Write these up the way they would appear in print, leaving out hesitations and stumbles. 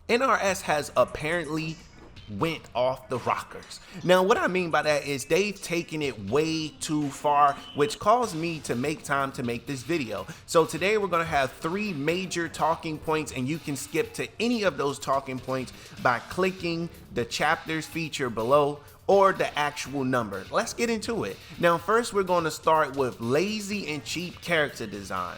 NRS has apparently went off the rockers. Now, what I mean by that is they've taken it way too far, which caused me to make time to make this video. So today we're going to have 3 major talking points, and you can skip to any of those talking points by clicking the chapters feature below or the actual number. Let's get into it. Now, first we're going to start with lazy and cheap character design.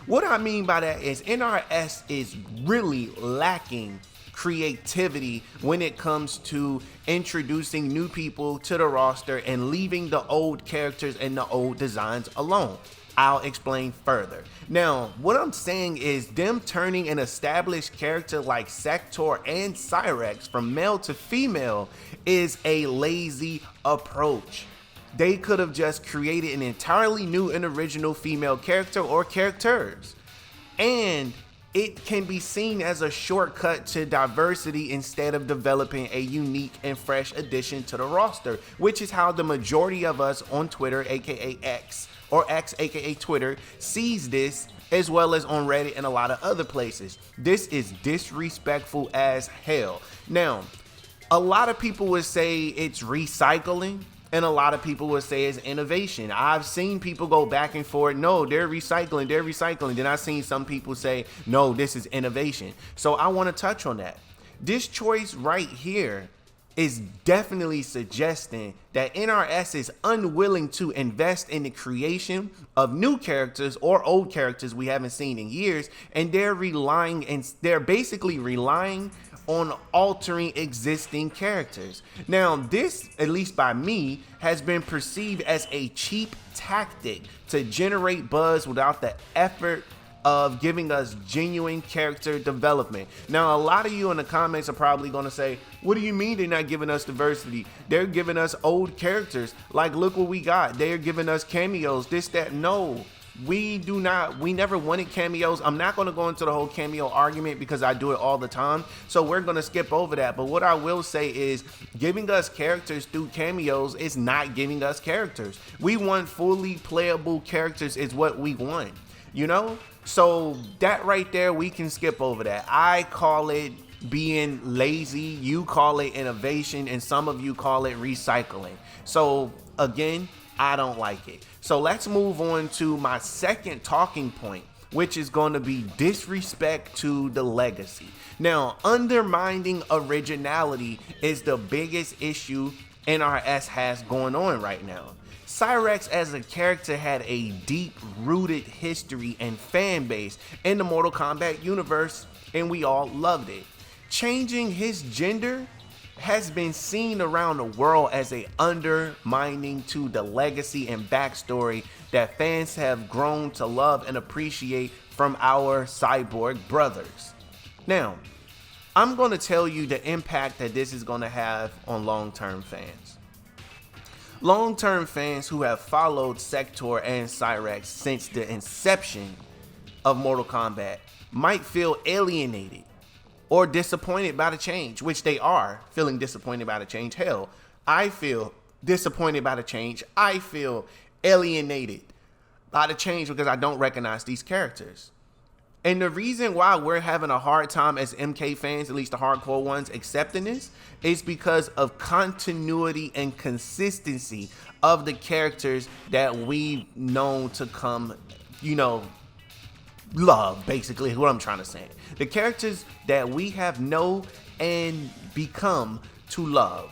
What I mean by that is NRS is really lacking creativity when it comes to introducing new people to the roster and leaving the old characters and the old designs alone. I'll explain further. Now, what I'm saying is them turning an established character like Sektor and Cyrax from male to female is a lazy approach. They could have just created an entirely new and original female character or characters, and it can be seen as a shortcut to diversity instead of developing a unique and fresh addition to the roster, which is how the majority of us on Twitter, aka X, or X, aka Twitter, sees this, as well as on Reddit and a lot of other places. This is disrespectful as hell. Now, a lot of people would say it's recycling, and a lot of people would say it's innovation. I've seen people go back and forth. No, they're recycling. Then I've seen some people say, no, this is innovation. So I want to touch on that. This choice right here is definitely suggesting that NRS is unwilling to invest in the creation of new characters or old characters we haven't seen in years, and they're basically relying on altering existing characters. Now, this, at least by me, has been perceived as a cheap tactic to generate buzz without the effort of giving us genuine character development. Now, a lot of you in the comments are probably gonna say, what do you mean they're not giving us diversity? They're giving us old characters. Like, look what we got. They're giving us cameos, this, that. No. We never wanted cameos. I'm not going to go into the whole cameo argument because I do it all the time. So we're going to skip over that. But what I will say is giving us characters through cameos is not giving us characters. We want fully playable characters is what we want, you know? So that right there, we can skip over that. I call it being lazy. You call it innovation, and some of you call it recycling. So again, I don't like it. So let's move on to my second talking point, which is going to be disrespect to the legacy. Now, undermining originality is the biggest issue NRS has going on right now. Cyrax as a character had a deep-rooted history and fan base in the Mortal Kombat universe, and we all loved it. Changing his gender has been seen around the world as a undermining to the legacy and backstory that fans have grown to love and appreciate from our cyborg brothers. Now, I'm going to tell you the impact that this is going to have on long-term fans. Long-term fans who have followed Sektor and Cyrax since the inception of Mortal Kombat might feel alienated or disappointed by the change, which they are feeling disappointed by the change. Hell, I feel disappointed by the change. I feel alienated by the change because I don't recognize these characters. And the reason why we're having a hard time as MK fans, at least the hardcore ones, accepting this is because of continuity and consistency of the characters that we've known to come, you know, love, basically, is what I'm trying to say. The characters that we have known and become to love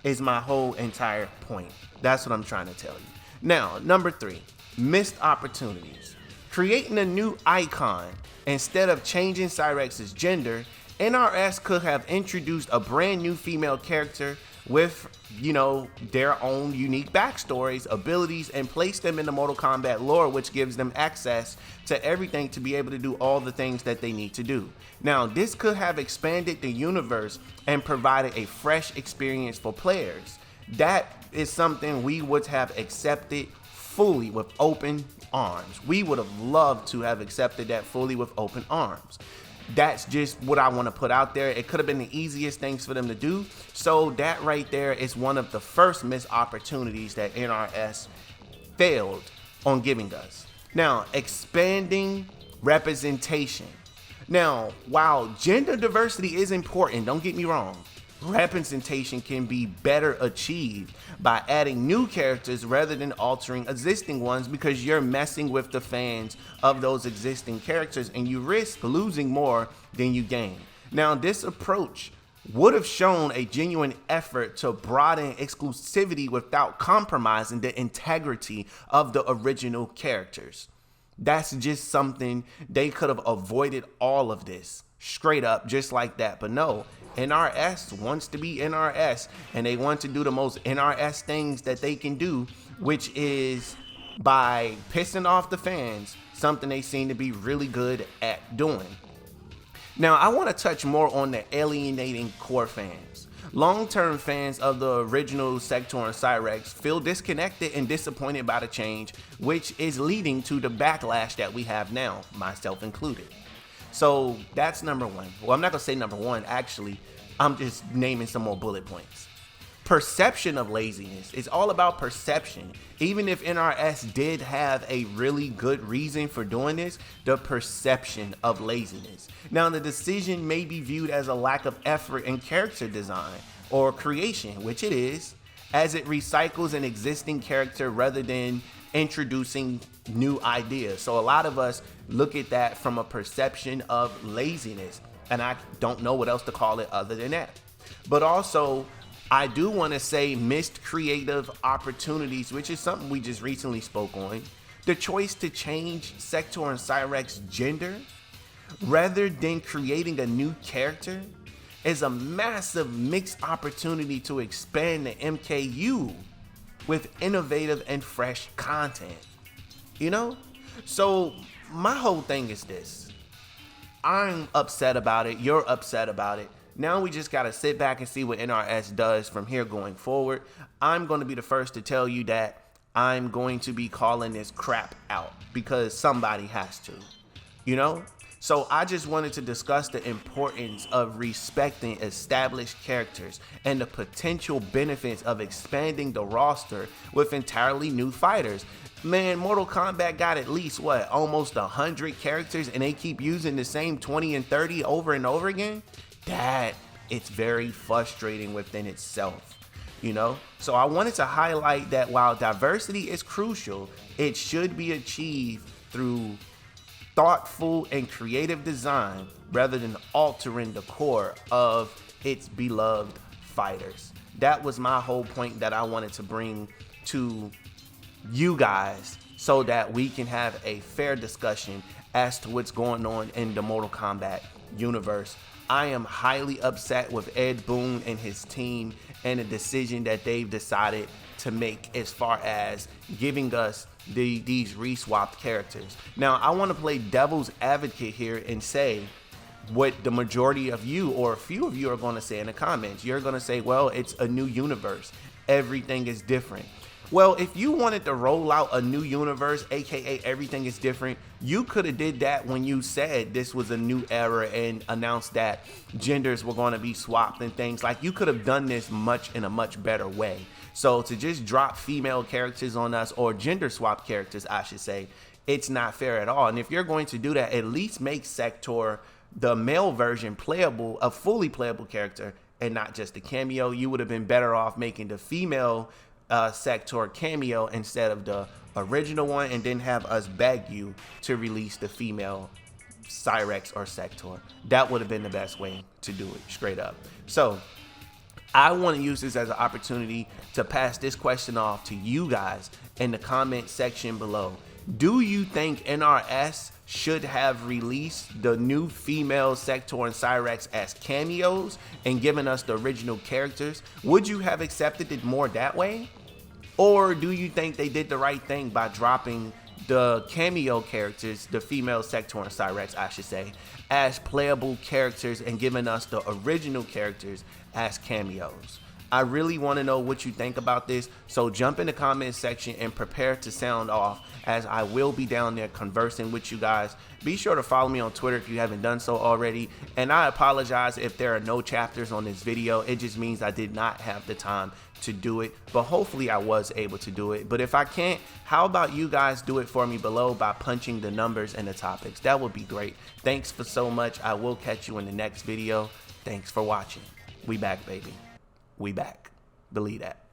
is my whole entire point. That's what I'm trying to tell you. Now, number 3, missed opportunities. Creating a new icon instead of changing Cyrax's gender, NRS could have introduced a brand new female character with, you know, their own unique backstories, abilities, and place them in the Mortal Kombat lore, which gives them access to everything to be able to do all the things that they need to do. Now, this could have expanded the universe and provided a fresh experience for players. That is something we would have accepted fully with open arms. We would have loved to have accepted that fully with open arms. That's just what I want to put out there. It could have been the easiest things for them to do. So that right there is one of the first missed opportunities that NRS failed on giving us. Now, expanding representation. Now, while gender diversity is important, don't get me wrong, representation can be better achieved by adding new characters rather than altering existing ones, because you're messing with the fans of those existing characters and you risk losing more than you gain. Now, this approach would have shown a genuine effort to broaden exclusivity without compromising the integrity of the original characters. That's just something they could have avoided all of this straight up just like that. But no, NRS wants to be NRS, and they want to do the most NRS things that they can do, which is by pissing off the fans, something they seem to be really good at doing. Now, I want to touch more on the alienating core fans. Long-term fans of the original Sektor and Cyrax feel disconnected and disappointed by the change, which is leading to the backlash that we have now, myself included. So that's number one. Well, I'm not gonna say number one, actually. I'm just naming some more bullet points. Perception of laziness. It's all about perception. Even if NRS did have a really good reason for doing this, the perception of laziness. Now, the decision may be viewed as a lack of effort in character design or creation, which it is, as it recycles an existing character rather than introducing new ideas. So a lot of us look at that from a perception of laziness, and I don't know what else to call it other than that. But also, I do want to say missed creative opportunities, which is something we just recently spoke on. The choice to change Sektor and Cyrax's gender rather than creating a new character is a massive mixed opportunity to expand the MKU with innovative and fresh content. You know? So my whole thing is this. I'm upset about it. You're upset about it. Now we just got to sit back and see what NRS does from here going forward. I'm going to be the first to tell you that I'm going to be calling this crap out because somebody has to, you know? So I just wanted to discuss the importance of respecting established characters and the potential benefits of expanding the roster with entirely new fighters. Man, Mortal Kombat got at least, almost 100 characters, and they keep using the same 20 and 30 over and over again? That it's very frustrating within itself, you know? So I wanted to highlight that while diversity is crucial, it should be achieved through thoughtful and creative design rather than altering the core of its beloved fighters. That was my whole point that I wanted to bring to you guys so that we can have a fair discussion as to what's going on in the Mortal Kombat universe. I am highly upset with Ed Boon and his team and the decision that they've decided to make as far as giving us these reswapped characters. Now, I want to play devil's advocate here and say what the majority of you or a few of you are going to say in the comments. You're going to say, well, it's a new universe. Everything is different. Well, if you wanted to roll out a new universe, aka everything is different, you could have did that when you said this was a new era and announced that genders were going to be swapped and things. Like, you could have done this in a much better way. So to just drop female characters on us, or gender swap characters, I should say, it's not fair at all. And if you're going to do that, at least make Sektor, the male version, playable, a fully playable character, and not just a cameo. You would have been better off making the female Sektor cameo instead of the original one, and then have us beg you to release the female Cyrax or Sektor. That would have been the best way to do it, straight up. So I want to use this as an opportunity to pass this question off to you guys in the comment section below. Do you think NRS should have released the new female Sektor and Cyrax as cameos and given us the original characters? Would you have accepted it more that way? Or do you think they did the right thing by dropping the cameo characters, the female Sektor and Cyrax, I should say, as playable characters and giving us the original characters as cameos? I really want to know what you think about this, so jump in the comment section and prepare to sound off, as I will be down there conversing with you guys. Be sure to follow me on Twitter if you haven't done so already, and I apologize if there are no chapters on this video. It just means I did not have the time to do it, but hopefully I was able to do it. But if I can't, how about you guys do it for me below by punching the numbers and the topics? That would be great. Thanks for so much. I will catch you in the next video. Thanks for watching. We back, baby. We back. Believe that.